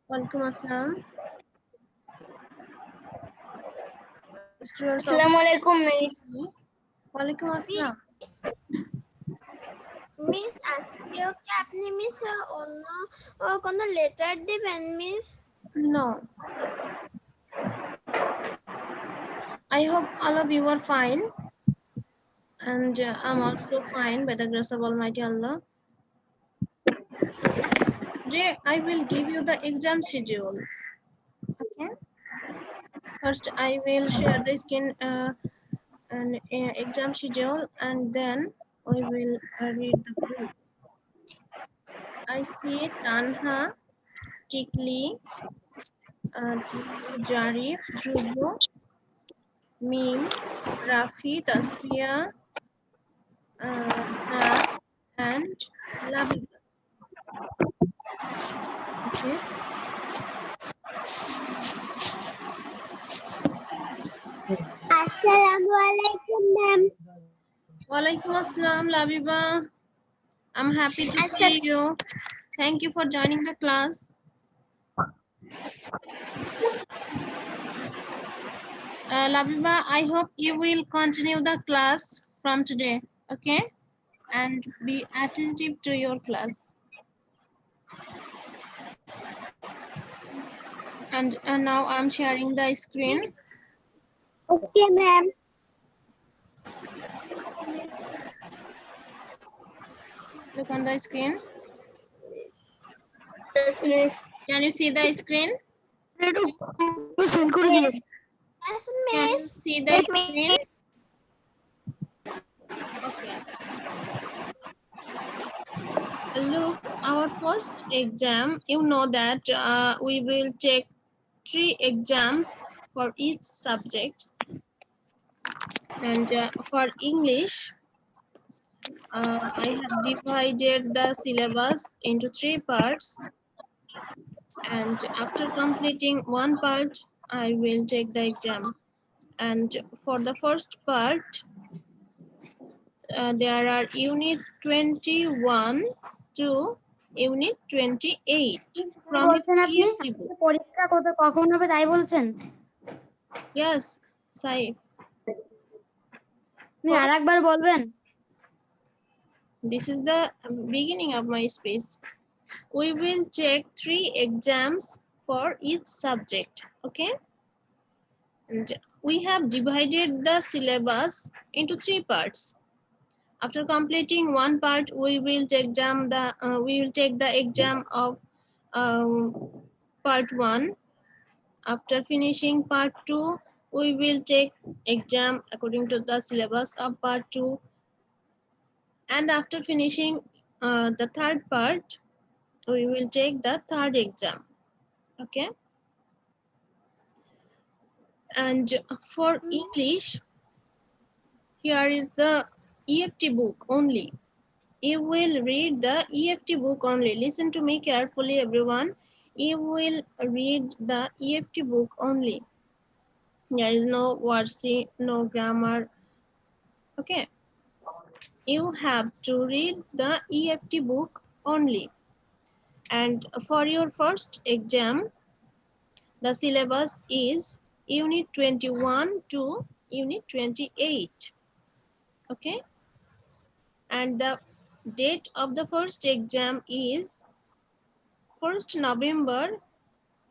Walaikum assalam. Students of Assalamualaikum, Miss. Walaikum assalam. Miss আজকেও কি আপনি মিস অন্য কোনো লেটার দিবেন miss? No. I hope all of you are fine. And I'm also fine by the grace of Almighty Allah. Today I will give you the exam schedule. Okay. First I will share the exam schedule, and then we will read the group. I see Tanha, Tikli, Jarif, Dhruvo, Mim, Rafi, Tasfiya, and Labib. Okay. Assalamualaikum, ma'am. Walaikum assalam, Labiba. I'm happy to see you. Thank you for joining the class. Labiba, I hope you will continue the class from today, okay? And be attentive to your class. And now I'm sharing the screen. Okay, ma'am. Look on the screen. Yes, miss. Can you see the screen? Yes, Can you miss. see the screen? Okay. Look, our first exam, you know that we will take 3 exams for each subject. And for English, I have divided the syllabus into 3 parts. And after completing one part, I will take the exam. And for the first part, there are unit 21 to unit 28 from EFT book. পরীক্ষা কখন হবে তাই বলছেন? Yes, Saif. আরেকবার বলবেন? This is the beginning of my speech. We will take 3 exams for each subject, okay? And we have divided the syllabus into 3 parts. After completing one part, we will take the exam of part 1. After finishing part 2, we will take exam according to the syllabus of part 2. And after finishing the third part, we will take the third exam. Okay. And for English, here is the EFT book only. You will read the EFT book only. Listen to me carefully, everyone. You will read the EFT book only. There is no wordsy, no grammar. Okay. You have to read the EFT book only. And for your first exam, the syllabus is unit 21 to unit 28. Okay. And the date of the first exam is 1st November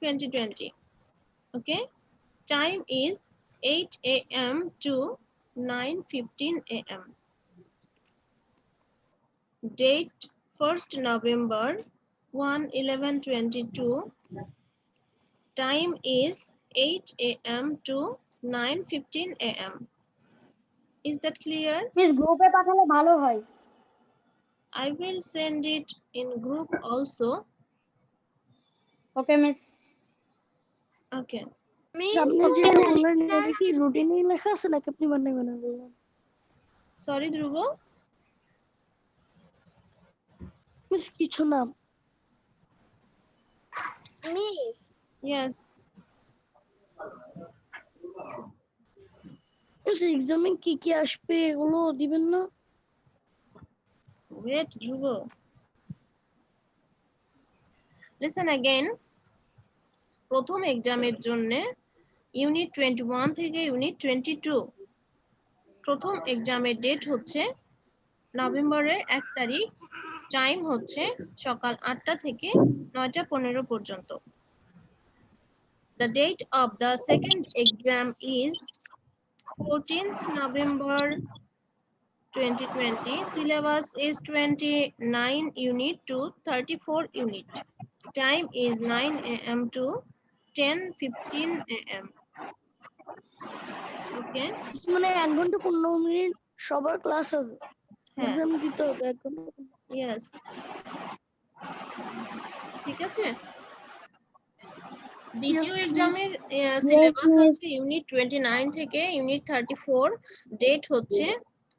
2020. Okay. Time is 8 a.m. to 9:15 a.m. Date 1st November 1/11/22. Time is 8 a.m. to 9:15 a.m. Is that clear? Miss গ্রুপে পাঠালে ভালো হয়। I will send it in group also. Okay miss. Okay. আপনি যেটা বললেন এটা কি রুটিনে লেখা আছে নাকি আপনি বানাই বানাবেন? Sorry, Dhruvo. মিস কিছু না। মিস। Yes. মিস এক্সামে কি কি আসবে এগুলো দিবেন না? Wait, Dhruvo. লিসেন अगेन প্রথম এক্সামের জন্য ইউনিট 21 থেকে ইউনিট 22 প্রথম এক্সামের ডেট হচ্ছে নভেম্বরের 1 তারিখ টাইম হচ্ছে সকাল 8টা থেকে 9টা 15 পর্যন্ত The date of the second exam is 14th November 2020. Syllabus is 29 unit to 34 unit. Time is 9 a.m. to 10:15 a.m. Okay. মানে 1 ঘন্টা 15 মিনিট সবার ক্লাস হবে, হ্যাঁ এক্সাম দিতে হবে 1 ঘন্টা। yes ঠিক আছে। দ্বিতীয় Yes, এক্সামের সিলেবাস হচ্ছে ইউনিট 29 থেকে ইউনিট 34 ডেট হচ্ছে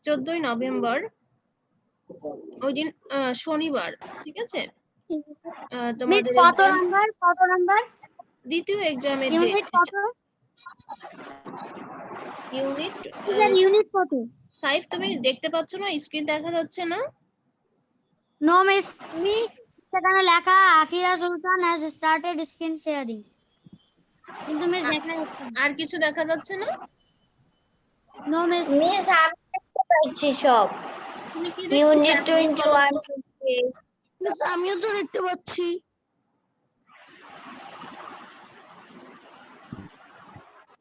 14ই নভেম্বর ওই দিন শনিবার ঠিক আছে। মিস তোমাদের কত নাম্বার দ্বিতীয় এক্সামের ডেট ইউনিট কত ইউনিট স্যার ইউনিট কত সাইফ তুমি দেখতে পাচ্ছ না স্ক্রিন দেখা যাচ্ছে না? নো মিস সেখানে লেখা Akira Sultan has started screen sharing কিন্তু মিস দেখা যাচ্ছে না। আর কিছু দেখা যাচ্ছে না? নো মিস মিস আমি দেখতে পাচ্ছি সব তুমি কি ইউনিট দেখছো? 21 28 Yes, আমিও তো দেখতে পাচ্ছি।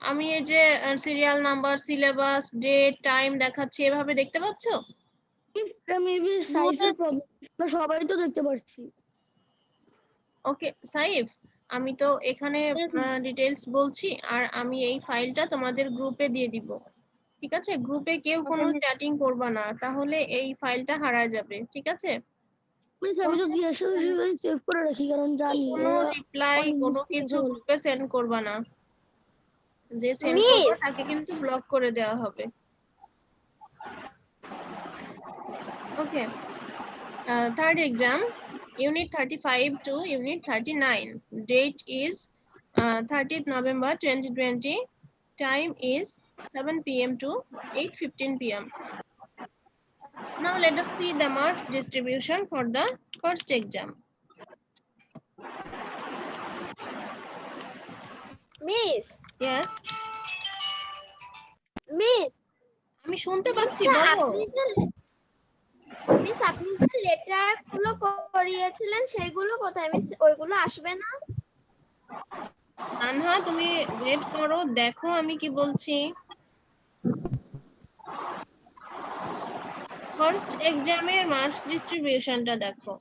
আমি এই যে serial number syllabus date time দেখাচ্ছি এভাবে দেখতে পাচ্ছো? এটা মেবি সাইফের প্রবলেম, সবাই তো দেখতে পাচ্ছি। ওকে সাইফ আমি তো এখানে ডিটেইলস বলছি আর আমি এই ফাইলটা তোমাদের গ্রুপে দিয়ে দিব ঠিক আছে। গ্রুপে কেউ কোনো চ্যাটিং করবা না তাহলে এই ফাইলটা হারায় যাবে ঠিক আছে। আমি তো DSL সেভ করে রাখি কারণ জানি কোনো রিপ্লাই কোনো কিছু গ্রুপে সেন্ড করবা না, যে সেন্ড করবে তাকে কিন্তু ব্লক করে দেওয়া হবে। ওকে third exam unit 35 to unit 39 date is 30th November 2020 time is 7 p.m. to 8:15 p.m. Now let us see the marks distribution for the first exam. Miss Yes miss আমি শুনতে পাচ্ছি বলো। মিস আপনি যে লেটার গুলো করিয়েছিলেন সেগুলো কোথায় মিস ওইগুলো আসবে না? আনহা তুমি ওয়েট করো দেখো আমি কি বলছি। ফার্স্ট এক্সামের মার্কস ডিস্ট্রিবিউশনটা দেখো।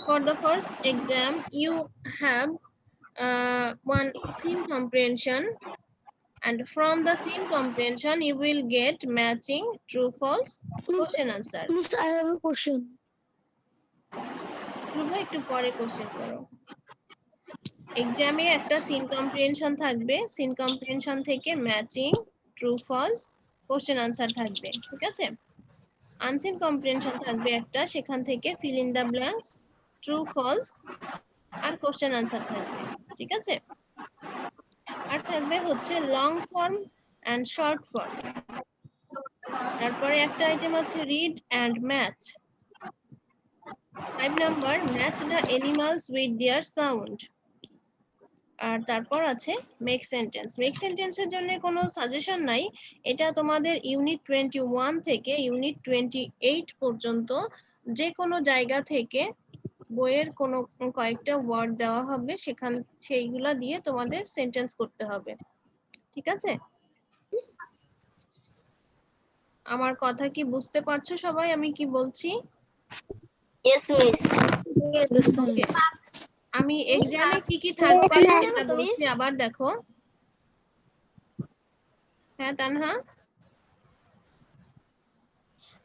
For the first exam you have one scene comprehension and from the scene comprehension you will get matching true false question answer. Miss, I have a question. ধ্রুব একটু পরে কোশ্চেন করো। এক্সামে একটা সিন কম্প্রিহেনশন থাকবে, seen comprehension থেকে matching true false question answer থাকবে ঠিক আছে। আনসিন কম্প্রিহেনশন থাকবে একটা, সেখান থেকে fill in the blanks true false আর কোশ্চেন আনসার থাকবে ঠিক আছে। আর থাকবে হচ্ছে long form and short form. তারপরে একটা আইটেম আছে read and match. 5 number match the animals with their sound. আর তারপর আছে মেক সেন্টেন্স। মেক সেন্টেন্সের জন্য কোনো সাজেশন নাই, এটা তোমাদের ইউনিট 21 থেকে ইউনিট 28 পর্যন্ত যে কোনো জায়গা থেকে বইয়ের কোনো কয়েকটা ওয়ার্ড দেওয়া হবে সেইগুলা দিয়ে তোমাদের সেন্টেন্স করতে হবে ঠিক আছে। আমার কথা কি বুঝতে পারছো সবাই আমি কি বলছি? ইয়েস মিস ওকে আমি এক্সামে কি কি থাকবে সেটা বলছি আবার দেখো। হ্যাঁ তানহা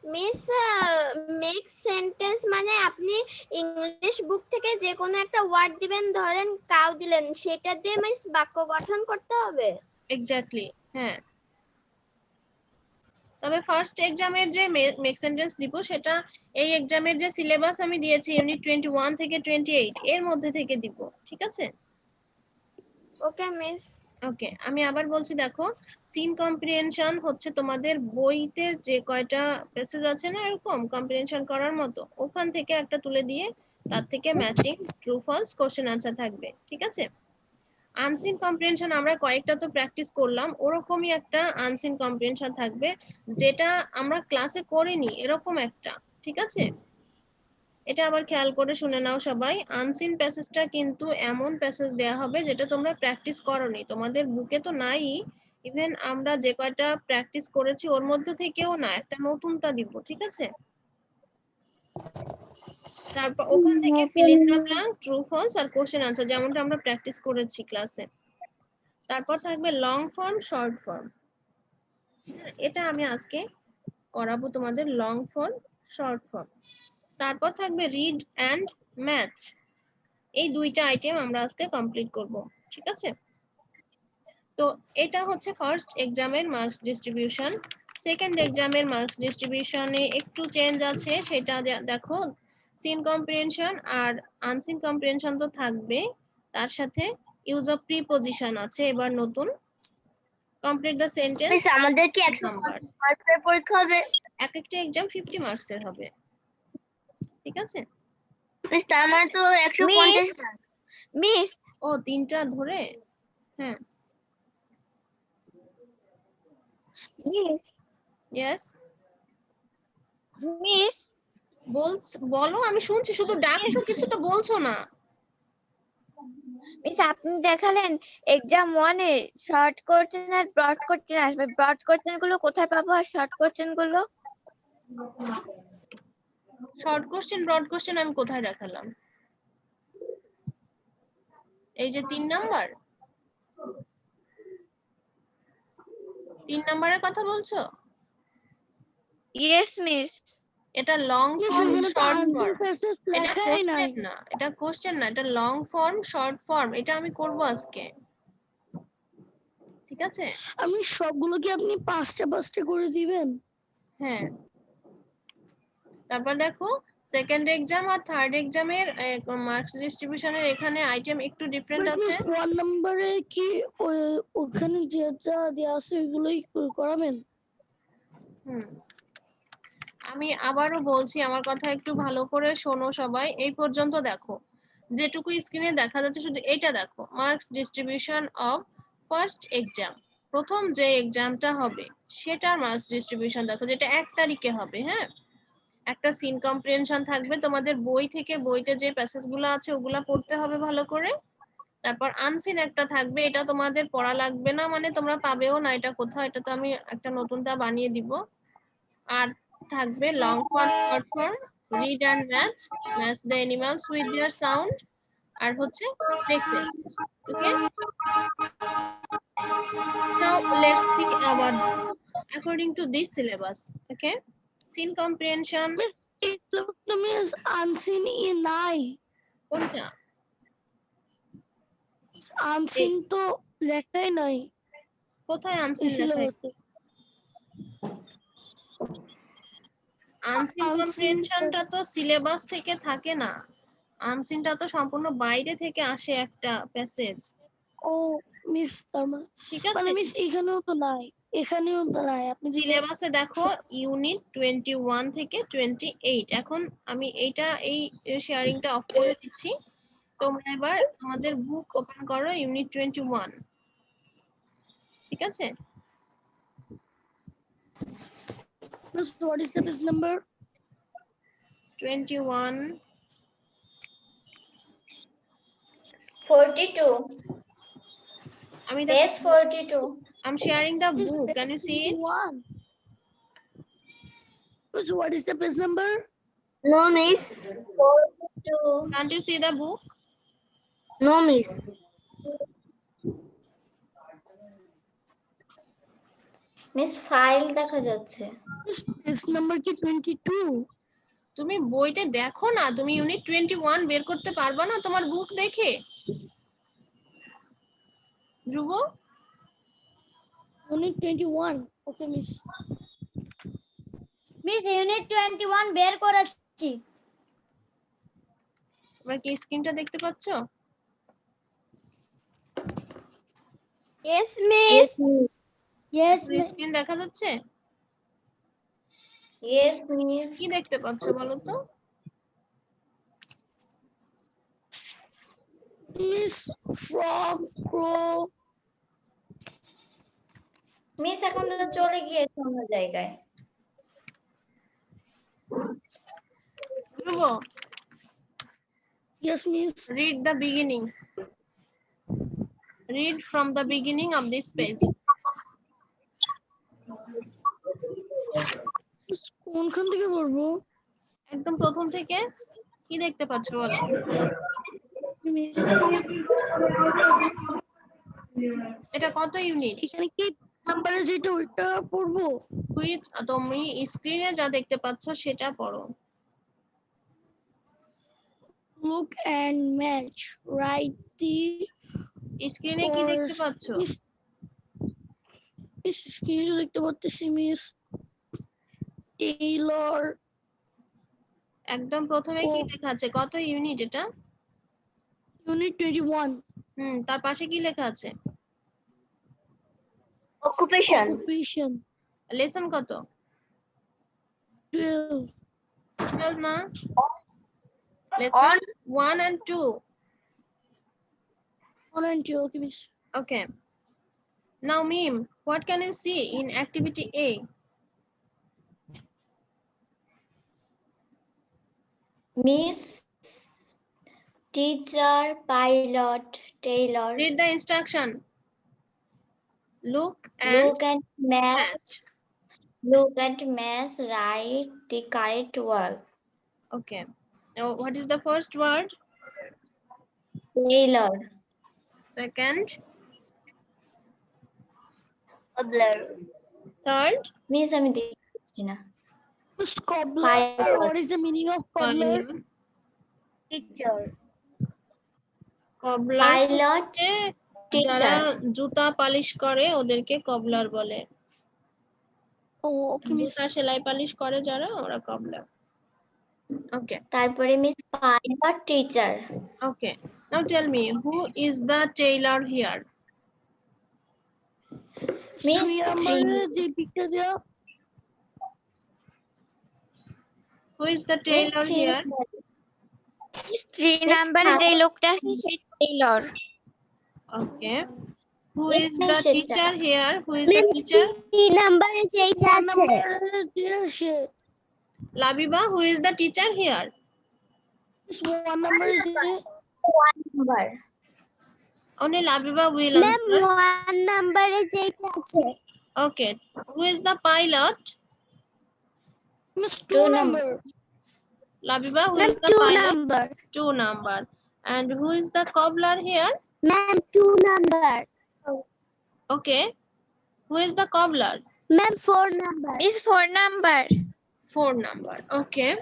মিস মেক সেন্টেন্স মানে আপনি ইংলিশ বুক থেকে যে কোনো একটা ওয়ার্ড দিবেন, ধরেন কাউ দিলেন, সেটা দিয়ে মিস বাক্য গঠন করতে হবে। এক্স্যাক্টলি হ্যাঁ। তবে ফার্স্ট এক্সামের যে মেক সেন্টেন্স দিব সেটা এই এক্সামের যে সিলেবাস আমি দিয়েছি ইউনিট 21 থেকে 28 এর মধ্যে থেকে দিব ঠিক আছে। ওকে মিস ওকে, আমি আবার বলছি, দেখো সিন কম্প্রিহেনশন হচ্ছে তোমাদের বইতে যে কয়টা প্যাসেজ আছে না এরকম কম্প্রিহেনশন করার মতো, ওখান থেকে একটা তুলে দিয়ে তার থেকে matching true false question answer থাকবে, ঠিক আছে? আনসিন কম্প্রিহেনশন আমরা কয়েকটা তো প্র্যাকটিস করলাম, ওরকমই একটা আনসিন কম্প্রিহেনশন থাকবে যেটা আমরা ক্লাসে করিনি, এরকম একটা, ঠিক আছে? এটা আবার খেয়াল করে শুনে নাও সবাই। আনসিন প্যাসেজটা কিন্তু এমন প্যাসেজ দেয়া হবে যেটা তোমরা প্র্যাকটিস করোনি, তোমাদের বুকে তো নাই, ইভেন আমরা যে কয়টা প্র্যাকটিস করেছি ওর মধ্যে থেকেও না, একটা নতুনটা দিব, ঠিক আছে? তারপর ওখান থেকে fill in the blank, true false আর কোশ্চেন আনসার, যেমনটা আমরা প্র্যাকটিস করেছি ক্লাসে। তারপর থাকবে লং ফর্ম, শর্ট ফর্ম। এটা আমি আজকে করাবো তোমাদের লং ফর্ম, শর্ট ফর্ম। তারপর থাকবে রিড অ্যান্ড ম্যাচ। এই দুইটা আইটেম আমরা আজকে কমপ্লিট করব, ঠিক আছে? তো এটা হচ্ছে ফার্স্ট এক্সামের মার্কস ডিস্ট্রিবিউশন। সেকেন্ড এক্সামের মার্কস ডিস্ট্রিবিউশনে একটু চেঞ্জ আছে, সেটা দেখো। সিন কম্প্রিহেনশন আর আনসিন কম্প্রিহেনশন তো থাকবে, তার সাথে ইউজ অফ প্রিপজিশন আছে এবার নতুন। কমপ্লিট দ্য সেন্টেন্স মিস আমাদের কি 150 মার্কসের পরীক্ষা হবে? এক একটা এক্সাম 50 মার্কসের হবে, ঠিক আছে? মিস তার মানে তো 150 মার্কস। মিস ও তিনটা ধরে, হ্যাঁ মিস ইয়েস মিস বলো, আমি শুনছি, শুধু ডাকছো, কিছু তো বলছো না। মিস আপনি দেখালেন এক্সাম 1 এ শর্ট কোশ্চেন আর ব্রড কোশ্চেন আসবে, ব্রড কোশ্চেন গুলো কোথায় পাবো আর শর্ট কোশ্চেন গুলো? শর্ট কোশ্চেন ব্রড কোশ্চেন আমি কোথায় দেখালাম? এই যে 3 নাম্বারের কথা বলছো? Yes miss. এটা লং মিস ফর্ম, এখানে তো শর্ট আনসার ফর্ম। প্যাসেজ এটা লেখাই নাই। কোশ্চেন না, এটা কোশ্চেন না, এটা লং ফর্ম, শর্ট ফর্ম। এটা আমি করব আজকে, ঠিক আছে? আমি সবগুলো কি আপনি পাঁচটা পাঁচটা করে দিবেন? হ্যাঁ। তারপর দেখো সেকেন্ড এক্সাম আর থার্ড এক্সামের মার্কস ডিস্ট্রিবিউশনের এখানে আইটেম একটু ডিফারেন্ট আছে। 1 নম্বরে কি ওখানে যে যা দেওয়া আছে ওগুলোই করাবেন? হুম, আমি আবারও বলছি, আমার কথা একটু ভালো করে শোনো সবাই। এই পর্যন্ত দেখো, যেটুকু স্ক্রিনে দেখা যাচ্ছে শুধু এটা দেখো, marks distribution of first exam. প্রথম যে এক্সামটা হবে সেটার মার্কস ডিস্ট্রিবিউশন দেখো, যেটা 1 তারিখে হবে। হ্যাঁ, একটা সিন কম্প্রিহেনশন থাকবে তোমাদের বই থেকে, বইতে যে প্যাসেজগুলো আছে ওগুলা পড়তে হবে ভালো করে। তারপর আনসিন একটা থাকবে, এটা তোমাদের পড়া লাগবে না, মানে তোমরা পাবেও না এটা কোথাও, এটা তো আমি একটা নতুনটা বানিয়ে দিব। আর থাকবে long form, short form, read and match, match the animals with their sound, আর হচ্ছে make sentence. Okay, now let's see our according to this syllabus. Okay, scene comprehension এই তো মিস আনসিন নাই। কোনটা? আনসিন তো লেখাই নাই কোথায় এই আনসিন লেখা? সিলেবাসে। আনসিন Unseen কম্প্রিহেনশনটা তো সিলেবাস থেকে থাকে না, আনসিনটা তো সম্পূর্ণ বাইরে থেকে আসে একটা প্যাসেজ, ও মিস তার মানে ঠিক মানে আছে? মিস এখানেও তো নাই, এখানেও তো নাই। আপনি যদি সিলেবাসে দেখো ইউনিট 21 থেকে 28। এখন আমি এই শেয়ারিংটা অফ করে দিচ্ছি, তোমরা এবার আমাদের বুক ওপেন করো, ইউনিট 21, ঠিক আছে? what is the page number? 21, 42 আমি page 42 I'm sharing the Miss, book, can you see it? 21. Miss, what is the page number? no miss 42 Can't you see the book? no miss miss file দেখা যাচ্ছে Miss, page number কি 22? তুমি বইতে দেখো না, তুমি unit 21 বের করতে পারবা না তোমার বুক দেখে? ধ্রুব, Unit 21. Okay, miss. Miss unit 21 বের করেছি তোমরা কি স্ক্রিনটা দেখতে পাচ্ছো? Yes, miss. Yes, স্ক্রিন দেখা যাচ্ছে? yes, miss. কি দেখতে পাচ্ছ বলো তো? মিস ফ্রগ, ক্রো, মিস এখন তো চলে গিয়েছে অন্য জায়গায়। Dhruv, yes miss. read the beginning. Read from the beginning of this page. কোনখান থেকে পড়বো? একদম প্রথম থেকে কি দেখতে পাচ্ছ বলো? মিস, এটা কত ইউনিট? এখানে কি নাম্বারে যেটা ওইটা পড়বো? হুইচ তুমি স্ক্রিনে যা দেখতে পাচ্ছ সেটা পড়ো। Look and match. Write the স্ক্রিনে কি দেখতে পাচ্ছ? স্ক্রিনে দেখতে পাচ্ছি মিস টেইলর একদম প্রথমে কি লেখা আছে? কত ইউনিট এটা? ইউনিট 21 তার পাশে কি লেখা আছে? অকুপেশন। অকুপেশন লেসন কত? 12 12 না? Lesson 1 and 2. 1 and 2. Okay, miss. Okay. Now, Mim, what can you see in activity A? Miss, teacher, pilot, tailor. Read the instruction. Look and Look and match. match. Look and match. Write the correct word. Okay. Now, what is the first word? Tailor. Second. Cobbler. Third. Miss, আমি দেখছি না। Miss cobbler. Pilot. What is the meaning of cobbler? Teacher. Cobbler. Pilot. যারা Teacher. জুতা polish করে ওদেরকে কবলার বলে। Oh, okay, miss. জুতা সেলাই পালিশ করে যারা ওরা কবলার। Okay. তারপরে miss pilot, teacher. Okay. Now tell me, who is the tailor here? Miss, Three number যে পিকটা দেয়া Who is the tailor here? 3 নাম্বারে যে লোকটা আছে সে Taylor. Okay. Who Yes, is miss, the সেটা। teacher here? Who is the teacher? নাম্বারে যেটা আছে। সে Labiba, who is the teacher here? 1 number number. Only Labiba will answer. 1 নাম্বারে যেটা আছে। Okay. Who is the pilot? miss 2 Two number Labiba, who is the pilot? 2 number. And who is the cobbler here? Ma'am, 2 number. Okay. Who is the cobbler? Ma'am, 4 number. Miss 4 number. 4 number. Okay.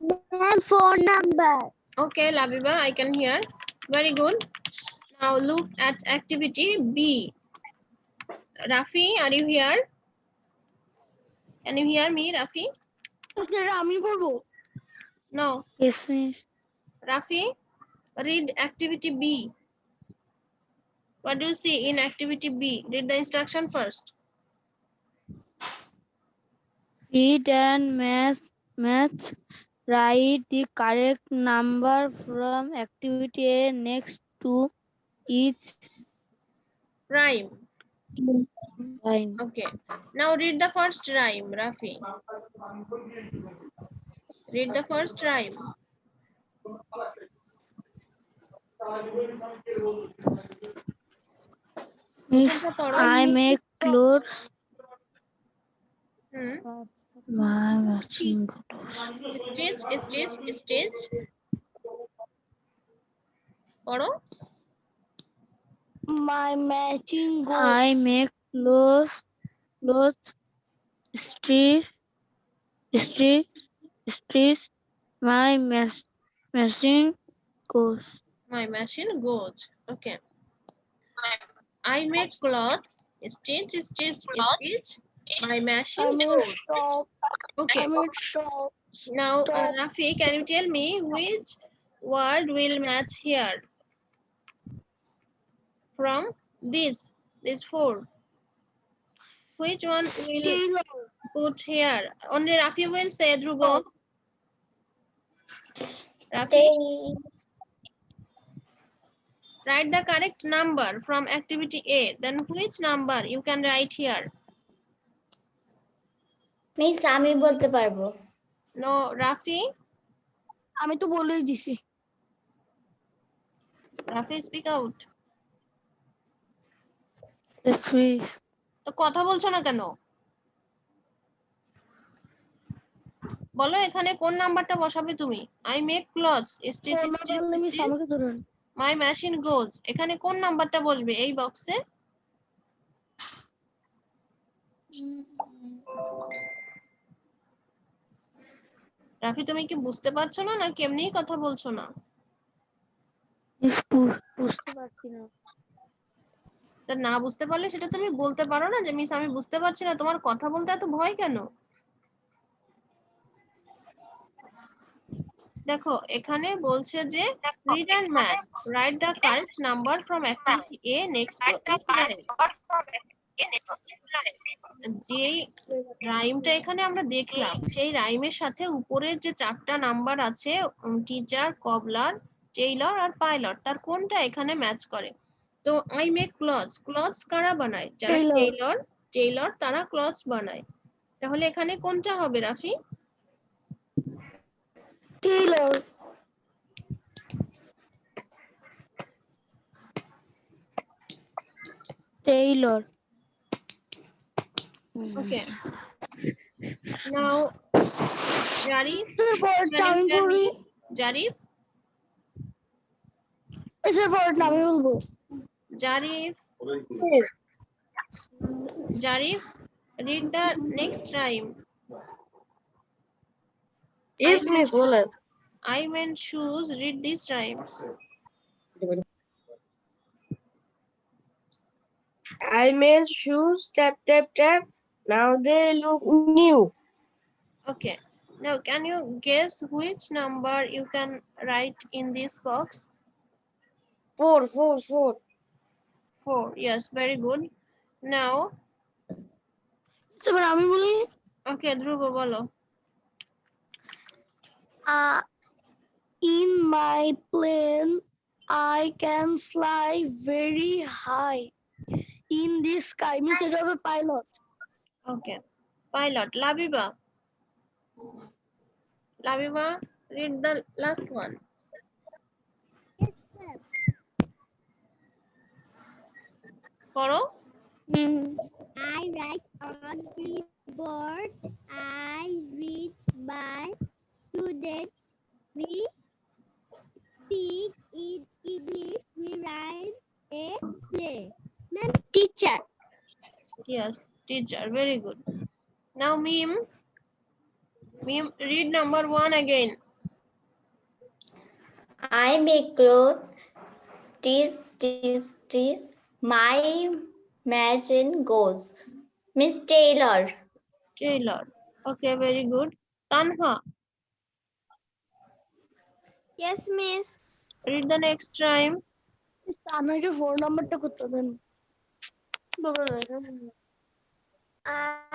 Ma'am, 4 number. Okay, Labiba, I can hear. Very good. Now look at activity B. Rafi, are you here? Can you hear me, Rafi? আমি বলবো No. yes miss Rafi, read activity B. What do you see in activity B? Read the instruction first. Read and match. Write the correct number from activity A next to each Rhyme. line. Okay. Now read the first rhyme, Rafi. Read the first rhyme. I make clothes. My matching Stitch. Poro. my matching goes I make clothes. Streets. My machine goes. My machine goes. Okay. I make clothes. Stitch. My machine I goes. made shop Okay. I made shop Now, Stop. Rafi, can you tell me which word will match here? From this These four. Which one will Taylor. put here? Only Rafi will say, Dhruvo. Rafi, Taylor. write the correct number from activity A. Then which number you can write here? Miss আমি বলতে পারবো। No, Rafi. আমি তো বলেই দিছি। Rafi, speak out. The Swiss. তো কথা বলছো না কেন? বলো এখানে কোন নাম্বারটা বসাবে তুমি? I make clothes. Stitch, আমার stitch, পারলে মিস stitch. আমাকে ধরুন। My machine goes. এখানে কোন নাম্বারটা বসবে এই বক্সে? রাফি তুমি কি বুঝতে পারছো না নাকি এমনিই কথা বলছো না? Miss বুঝতে পারছি না। তা না বুঝতে পারলে সেটা তুমি বলতে পারো না যে মিস আমি বুঝতে পারছি না, তোমার কথা বলতে এত ভয় কেন? দেখো এখানে বলছে যে read and match, write the correct number from activity A next to each line. যে রাইমটা এখানে আমরা দেখলাম সেই রাইমের সাথে উপরের যে চারটা নাম্বার আছে টিচার, কবলার, টেইলর আর পাইলট, তার কোনটা এখানে ম্যাচ করে? তো আই মেক ক্লথস, ক্লথস কারা বানায়? যারা টেইলর তারা ক্লথস বানায়। তাহলে এখানে কোনটা হবে Rafi? Taylor. Taylor. Okay. Now, Jarif, পরেরটা can আমি you hear বলি। me? Jarif, এসের পরেরটা আমি বলবো। Jarif, Jarif, read the next rhyme. Yes, Miss. বলেন। I meant shoes, read this rhyme. I made shoes, tap, tap, tap. Now they look new. Okay. Now, can you guess which number you can write in this box? 4, 4, 4. 4. Yes, very good. Now, এবার আমি বলি। okay, Dhruv, bolo. In my plane, I can fly very high in the sky. Means এটা হবে pilot. Okay. Pilot, Labiba. Labiba, read the last one. Koro? I write on the board. I read by students. We speak in English. We write a play. Ma'am, teacher. Yes, teacher. Very good. Now, Mim. Mim, read number 1 again. I make clothes, stitch, stitch, stitch. My machine goes. Miss Taylor. Taylor. Okay, very good. Tanha, Yes, miss. read the next rhyme. আমাকে 4 নাম্বারটা করতে দেন।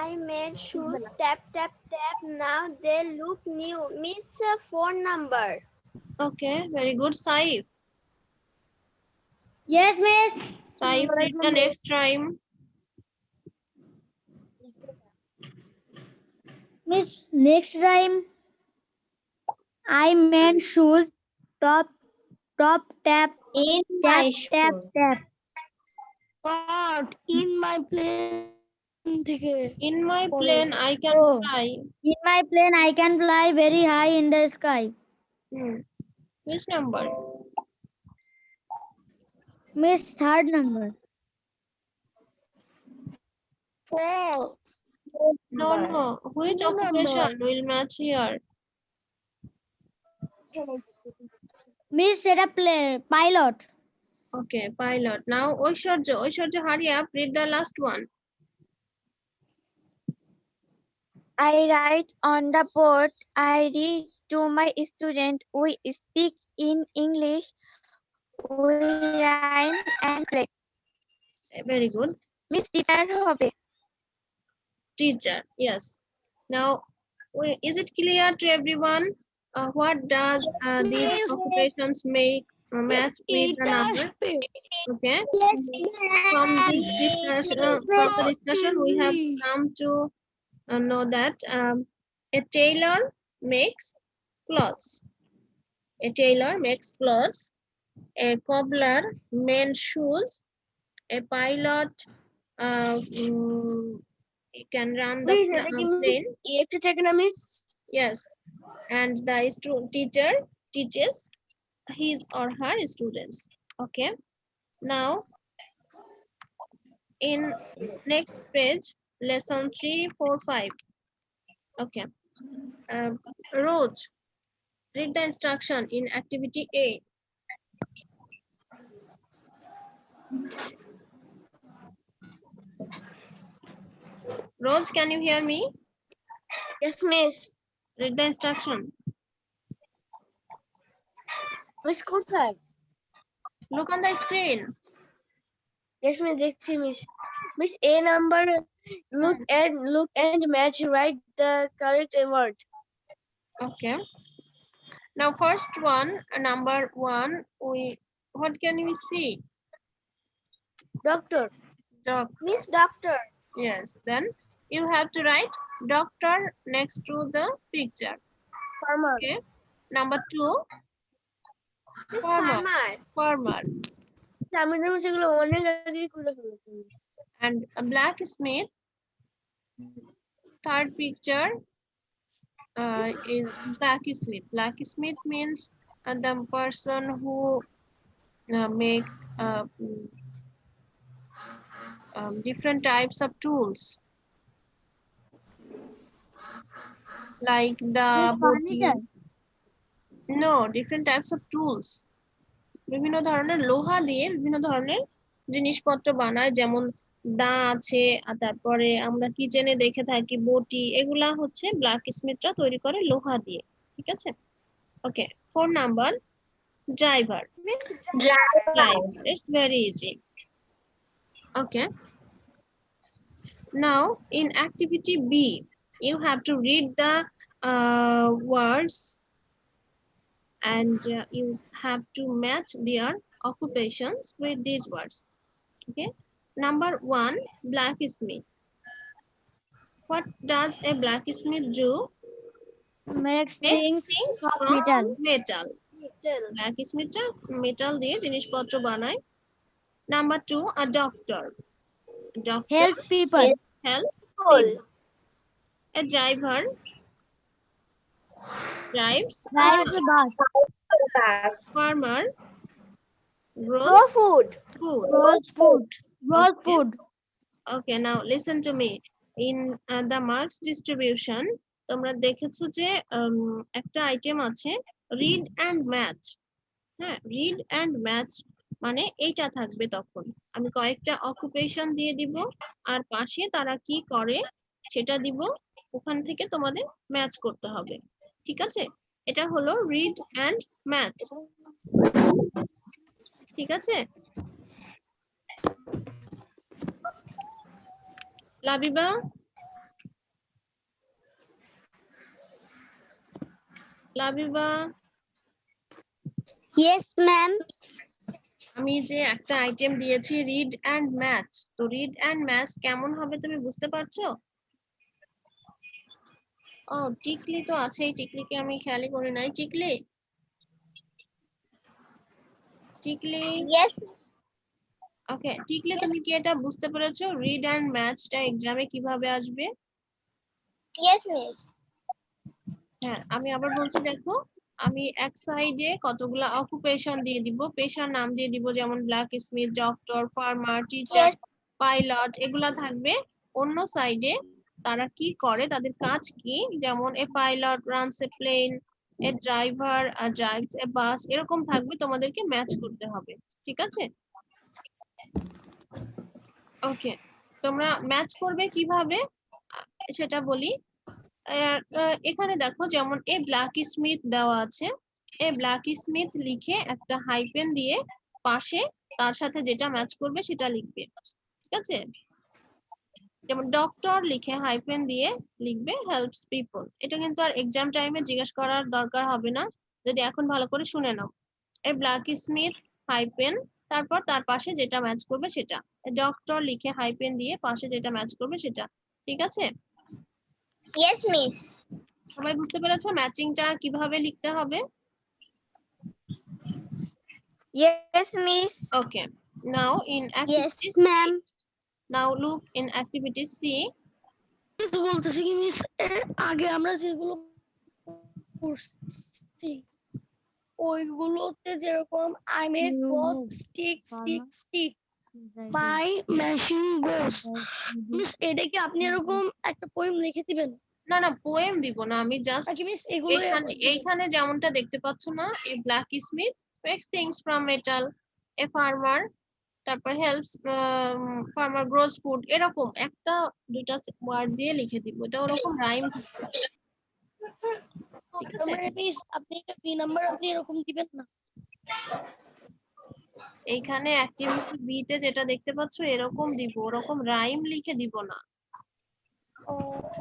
I made shoes. Tap, tap, tap. Now they look new. Miss, phone number. Okay, very good. Saif. Yes, Miss. Saif, read the next rhyme. Miss, next rhyme. I made shoes. Top, top, tap. In my shoes. Tap. But in my plane থেকে In my plane, I can Oh. fly. In my plane, I can fly very high in the sky. Which number? Miss, third number. false. No. Which Two occupation will match here? Miss, set a pilot. Okay, pilot. Now, Oishwarya, hurry up. Read the last one. I write on the board. I read to my student. We speak in English. We rhyme and play. Very good. Miss teacher হবে। Teacher, yes. Now, is it clear to everyone? What does these occupations make match with the number? Okay. From this discussion, from the discussion, we have come to know that a tailor makes clothes. A tailor makes clothes. A cobbler mends shoes. A pilot can run the Miss, এটা কি plane. EFT থেকে না miss? Yes, and the teacher teaches his or her students. Okay. Now, in next page, lesson 3, 4, 5. Okay. Roj, read the instruction in activity A. Rose, can you hear me? Yes, miss. Read the instruction. Miss কোথায়? Look on the screen. Yes, miss, দেখছি miss. Miss, A number, look and match, write the correct word. Okay. Now, first one, number 1, what can we see? Doctor. Miss Doctor. Yes. Then you have to write doctor next to the picture. Farmer. Okay. Number 2, Miss Farmer. Farmer. আমি তো সেগুলো অনেক আগেই খুলে ফেলেছি। And a blacksmith. Third picture is blacksmith. Blacksmith means the person who make different types of tools, like the no, different types of tools. বিভিন্ন ধরনের লোহা দিয়ে বিভিন্ন ধরনের জিনিসপত্র বানায়, যেমন দা আছে, আর তারপরে আমরা কিচেনে দেখে থাকি বটি, এগুলা হচ্ছে ব্ল্যাকস্মিথরা তৈরি করে লোহা দিয়ে। ঠিক আছে। ওকে, 4 number driver. Miss It's very easy. Okay. Now in activity B, you have to read the words and you have to match their occupations with these words. Okay. Number 1, blacksmith. What does a blacksmith do? Makes Makes things things from from metal. metal. Little. Blacksmith metal দিয়ে জিনিসপত্র বানায়। Number 2, a doctor. Doctor Help people. helps Full. a driver drives Drive the bus. farmer grows Grow food. food. Grows food. Grows Okay. food. Okay, now listen to me. In the marks distribution, তোমরা দেখেছো যে একটা item আছে read and match. হ্যাঁ, read and match মানে এইটা থাকবে। তখন আমি কয়েকটা অকুপেশন দিয়ে দিব আর পাশে তারা কি করে সেটা দিব, ওখান থেকে তোমাদের ম্যাচ করতে হবে। ঠিক আছে, এটা হলো read and match। ঠিক আছে। Labiba, Labiba, Yes, ma'am. আমি যে একটা আইটেম দিয়েছি রিড এন্ড ম্যাচ, তো রিড এন্ড ম্যাচ কেমন হবে তুমি বুঝতে পারছো? ও টিকলি তো আছেই, টিকলিকে আমি খেয়ালই করি নাই। টিকলি, টিকলি, Yes. ওকে টিকলি, তুমি কি এটা বুঝতে পেরেছো রিড এন্ড ম্যাচটা এক্সামে কিভাবে আসবে? Yes, miss. হ্যাঁ, আমি আবার বলছি, দেখো আমি এক সাইডে কতগুলা অকুপেশন দিয়ে দিব, পেশার নাম দিয়ে দিব, যেমন blacksmith, doctor, farmer, teacher, pilot, এগুলা থাকবে। অন্য সাইডে তারা কি করে, তাদের কাজ কি, যেমন a pilot runs a plane, a driver drives a bus, এরকম থাকবে, তোমাদেরকে ম্যাচ করতে হবে। ঠিক আছে। ওকে, তোমরা ম্যাচ করবে কিভাবে সেটা বলি। এখানে দেখো, যেমন এ ব্ল্যাকস্মিথ দেওয়া আছে, এ ব্ল্যাকস্মিথ লিখে একটা হাইপেন দিয়ে পাশে তার সাথে যেটা ম্যাচ করবে সেটা লিখবে। আছে? যেমন ডক্টর লিখে হাইফেন দিয়ে লিখবে হেল্পস পিপল। এটা কিন্তু আর এক্সাম টাইমে জিজ্ঞেস করার দরকার হবে না, যদি এখন ভালো করে শুনে নাও। এ ব্ল্যাক স্মিথ হাইফেন, তারপর তার পাশে যেটা ম্যাচ করবে সেটা। ডক্টর লিখে হাইফেন দিয়ে পাশে যেটা ম্যাচ করবে সেটা। ঠিক আছে? Yes miss. সবাই বুঝতে পেরেছো ম্যাচিংটা কিভাবে লিখতে হবে? Yes, miss. Okay. Now in Yes, activity C, ma'am. now look in activity C. একটু বলতেছি কি মিস, আগে আমরা যেগুলো করছি ওইগুলোতে যেরকম I make cloth stick stick stick by machine goes, miss এটা কি আপনি এরকম একটা পোয়েম লিখে দিবেন? না না, পোয়েম দিব না, আমি জাস্ট আচ্ছা মিস এগুলো এইখানে যেমনটা দেখতে পাচ্ছ না, a blacksmith makes things from metal, a farmer, তারপর হেল্পস ফার্মার গ্রোস ফুড, এরকম একটা দুইটা ওয়ার্ড দিয়ে লিখে দিব। এটা ওরকম রাইম থাকবে। ঠিক আছে? মিস আপনি একটা বি নাম্বার আপনি এরকম দিবেন না? এইখানে অ্যাক্টিভিটি বি তে যেটা দেখতে পাচ্ছ এরকম দিব, ওরকম রাইম লিখে দিব না।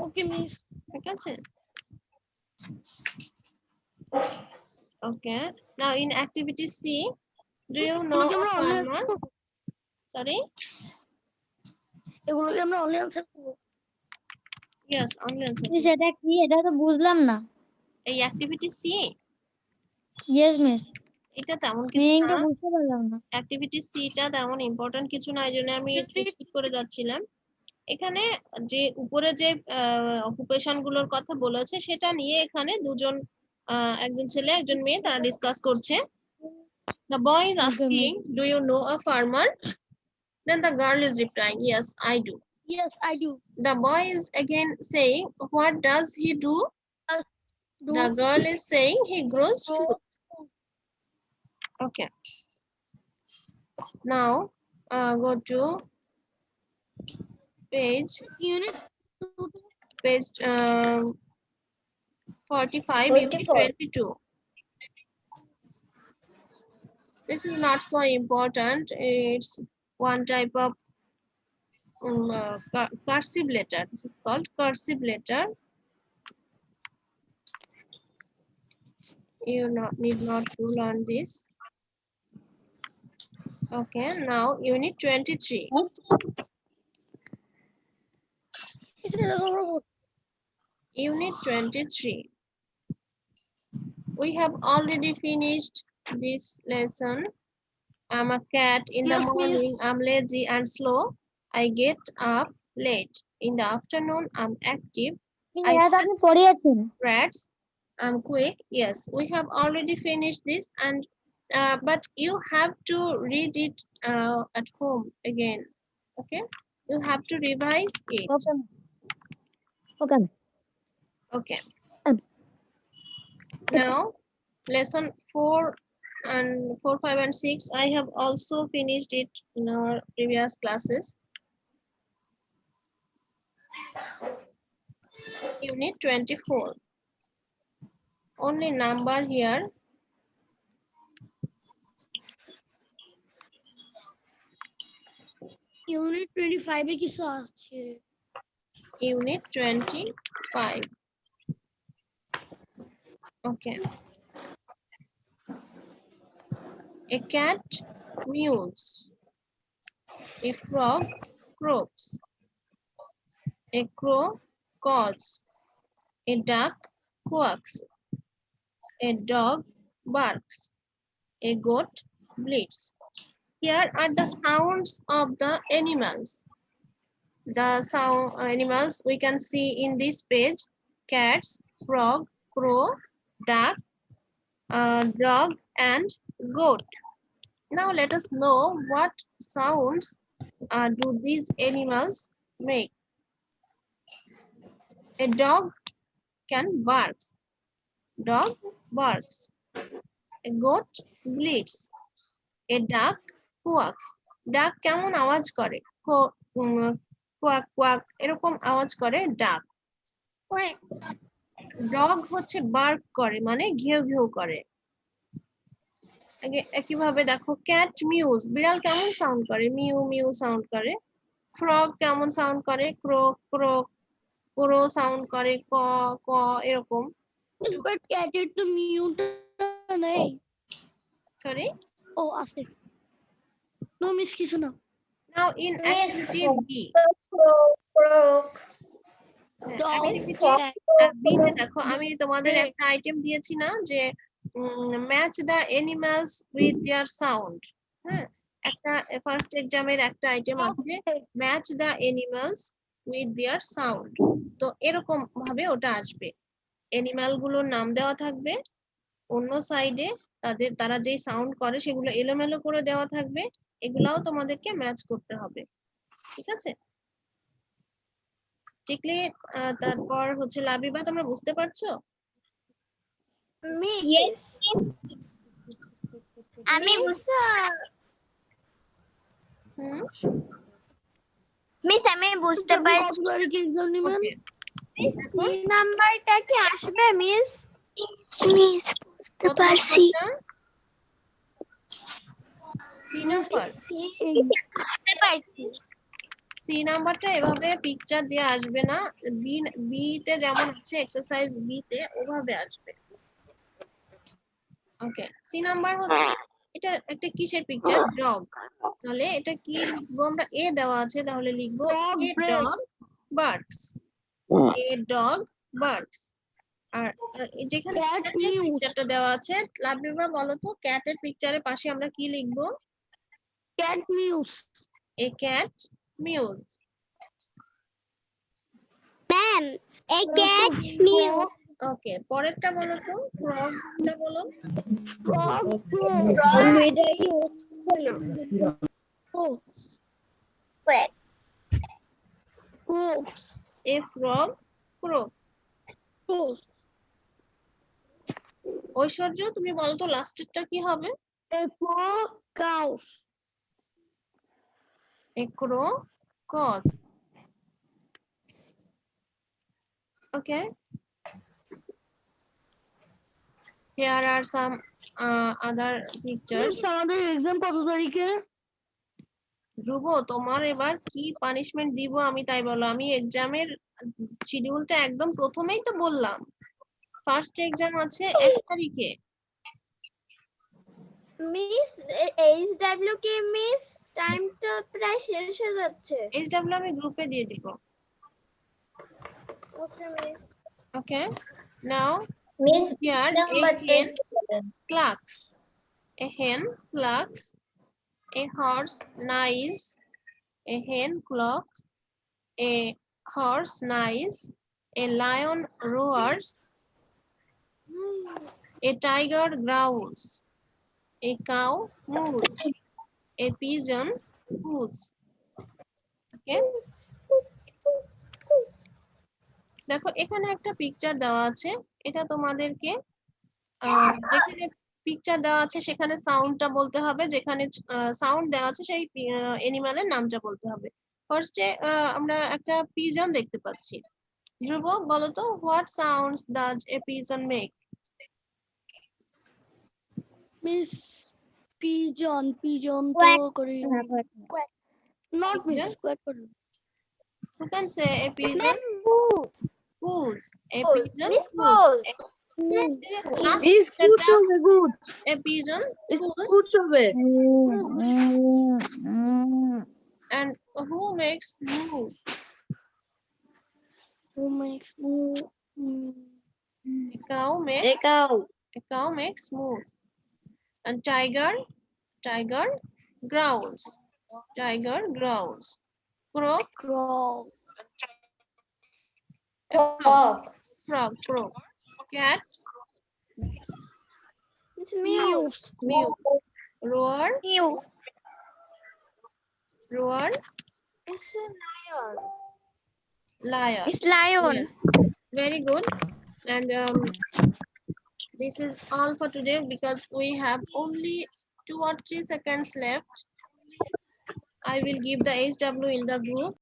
ওকে মিস। ঠিক আছে? Okay. Now in activity C, do you know a farmer? Sorry? এগুলো কি আমরা অনলি আনসার করব? Yes, only answer. মিস এটা কি? এটা তো বুঝলাম না। এই activity C, ইয়েস মিস, এটা তেমন কিছু মিনিংটা না। বুঝতে পারলাম না। activity C টা তেমন ইম্পর্টেন্ট কিছু না, এই জন্য আমি স্কিপ করে যাচ্ছিলাম। এখানে যে উপরে যে অকুপেশন গুলোর কথা বলেছে সেটা নিয়ে এখানে দুজন, একজন ছেলে একজন মেয়ে, তারা ডিসকাস করছে। The boy is asking, do you know a farmer? Then the girl is replying, yes, I do. Yes, I do. The boy is again saying, what does he do? The girl is saying, he grows food. Okay. Now, go to page 45, unit 22. This is not so important. It's one type of cursive letter. This is called cursive letter. You need not to learn this. Okay, now unit 23. Unit 23. We have already finished this lesson. I'm a cat. In the morning, I'm lazy and slow. I get up late. In the afternoon, I'm active. I এটা তো আপনি পড়িয়েছেন। rats. I'm quick. Yes, we have already finished this, and but you have to read it at home again. Okay, you have to revise it. Okay okay Okay. Now, lesson 4 and 4, 5, and 6. I have also finished it in our previous classes. Unit 24. Only number here. Unit 25 এ কিছু আছে? Unit 25. Okay. A cat mews. A frog croaks. A crow caws. A duck quacks. A dog barks. A goat bleats. Here are the sounds of the animals. The sound animals we can see in this page: cats, frog, crow, duck, dog, and goat. Now let us know what sounds do these animals make. A dog can bark. Dog barks. A goat bleats. A duck quacks. Duck কেমন আওয়াজ করে? Quack quack এরকম আওয়াজ করে ডাক। Dog হচ্ছে bark করে, মানে ঘেউ ঘেউ করে। একইভাবে দেখো ক্যাট মিউজ, বিড়াল কেমন সাউন্ড করে? মিউ মিউ সাউন্ড করে। ফ্রগ কেমন সাউন্ড করে? ক্রো ক্রো ক্রো সাউন্ড করে, ক ক এরকম। বাট ক্যাটের তো মিউটা নেই। সরি, ও আছে। নো মিস কিছু না। Now in Miss activity B, Croak. Activity B তে দেখো আমি তোমাদের একটা আইটেম দিয়েছি না যে match the animals with their sound. হ্যাঁ, একটা ফার্স্ট এক্সামের একটা আইটেম আছে match the animals with their sound. তো এরকম ভাবে ওটা আসবে, অ্যানিমাল গুলোর নাম দেওয়া থাকবে, অন্য সাইডে তারা যেই সাউন্ড করে সেগুলো এলোমেলো করে দেওয়া থাকবে, এগুলাও তোমাদেরকে ম্যাচ করতে হবে। ঠিক আছে? ঠিকলি তারপর হচ্ছে লাবিবা, তোমরা বুঝতে পারছো? মিস আমি হুম, মিস আমি বুঝতে পারছি। কতবার কি এক্সাম নেবেন? ওকে, সি নাম্বারটা কি আসবে মিস? মিস বুঝতে কত পারছি। নাম্বারটা? C number. বুঝতে পারছি। সি নাম্বারটা এভাবে পিকচার দিয়ে আসবে না, বি বি তে যেমন আছে এক্সারসাইজ বি তে ওভাবে আসবে। ওকে, সি নাম্বার হচ্ছে এটা একটা কিসের পিকচার? ডগ। তাহলে এটা কি লিখবো আমরা? এ দেওয়া আছে, তাহলে লিখবো a dog barks, a dog barks. আর যেখানে ক্যাটের পিকচারটা দেওয়া আছে, লাবিবা বলো তো ক্যাটের পিকচারের পাশে আমরা কি লিখবো? Cat mews. A cat mews. Ma'am a cat mew. Okay, পরেরটা বলো তো, ফ্রগটা বলো। Frog croaks. A frog crow. Aishwarya তুমি বলো তো লাস্টেরটা কি হবে? A frog cows. A crow crows. Okay. Here are some other pictures. আমাদের এক্সাম কত তারিখে? ধ্রুব, তোমার এবার কি পানিশমেন্ট দিব আমি তাই বলো। আমি এক্সামের শিডিউলটা একদম প্রথমেই তো বললাম, ফার্স্ট এক্সাম আছে 1 তারিখে। মিস এইচডব্লিউ কি মিস? টাইমটা প্রায় শেষ হয়ে যাচ্ছে। এইচডব্লিউ আমি গ্রুপে দিয়ে দিব। ওকে miss. Okay. Now Miss here number a hen 27. clucks. A hen clucks. A horse neighs. A hen clucks. A horse neighs. A lion roars. A tiger growls. A cow moos. A pigeon coos. Okay. দেখো এখানে একটা picture দেওয়া আছে, এটা তোমাদেরকে যেখানে picture দেওয়া আছে সেখানে সাউন্ডটা বলতে হবে, যেখানে সাউন্ড দেওয়া আছে সেই অ্যানিমালের নামটা বলতে হবে। ফার্স্টে আমরা একটা পিজন দেখতে পাচ্ছি। ধ্রুব বলো তো, what sounds does a pigeon make? Miss pigeon তো করে নট মিস কোয়াক করে। Who can say a pigeon coos? A pigeon miss coos. Cos. Miss good হবে good. A pigeon Miss coos. good হবে. And who makes moo? Who makes moo? A cow makes Ekau. A cow makes moo. And tiger growls. Tiger growls. Crow Crow. Frog. crow. Cat It's mew. mew. Roar Mew. It's a lion. lion. It's lion. Yes. Very good. And this is all for today because we have only 2 or 3 seconds left. I will give the HW in the group.